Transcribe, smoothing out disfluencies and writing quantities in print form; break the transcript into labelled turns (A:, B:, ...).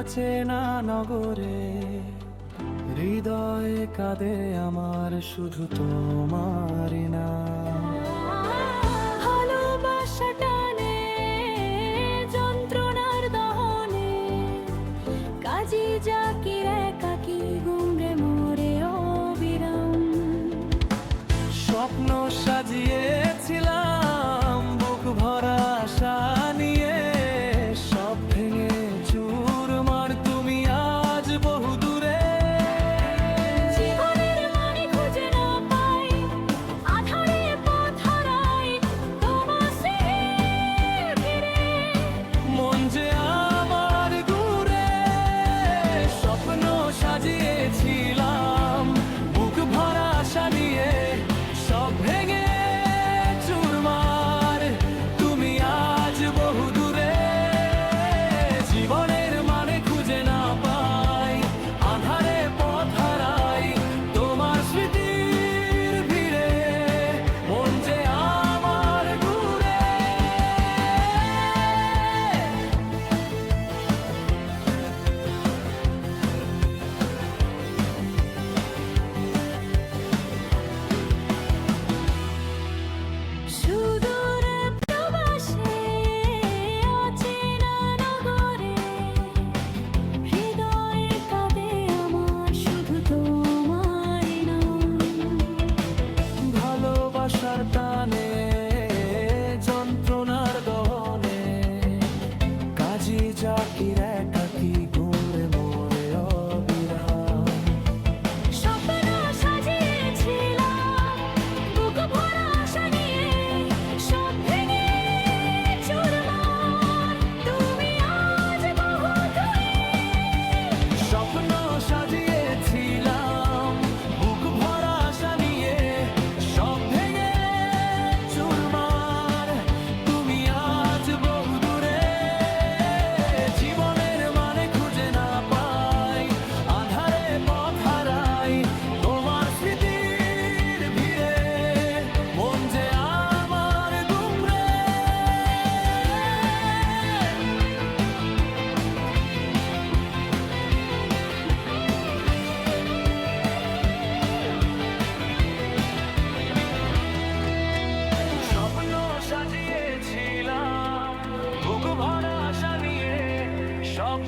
A: অচেনা নগরে হৃদয়ে কাঁদে আমার শুধু তোমারই না।
B: ভালোবাসা টানে যন্ত্রণার দহনে কাজী জাকির একাকী গুমরে মোরে অবিরাম।
A: স্বপ্ন সাজিয়েছিলাম বুক ভরা আশা নিয়ে, সব ভেঙে চুরমার তুমি আজ বহু দূরে।
B: জীবনের মানে খুঁজে না পাই, আধারে পথ হারাই তোমার স্নেহের ভিড়ে।
A: মন যে আমার ঘুরে, স্বপ্ন সাজিয়েছিলাম বুক ভরা আশা নিয়ে, সব ভেঙে চুরমার তুমি আজ বহু দূরে। জীবনের মানে খুঁজে না পাই, আধারে পথ হারাই তোমার স্মৃতির ভিড়ে। মন যে আমার ঘুরে।
B: সুদূর প্রবাসে অচেনা নগরে হৃদয়ে কাঁদে আমার শুধু তোমারই নাম।
A: ভালোবাসার টানে যন্ত্রণার দহনে কাজী জাকির একাকী ঘুরে মোরে অবিরাম।
B: স্বপ্ন সাজিয়েছিলাম বুক ভরা আশা নিয়ে, সব ভেঙে চুরমার তুমি আজ বহু দূরে।
A: স্বপ্ন সাজিয়েছিলাম বুক ভরা আশা নিয়ে, সব ভেঙে চুরমার তুমি আজ বহু দূরে। জীবনের মানে খুঁজে না পাই, আধারে পথ হারাই তোমার স্মৃতির ভিড়ে। মন যে আমার গুমরে। স্বপ্ন সাজিয়েছিলাম বুক ভরা আশা নিয়ে, সব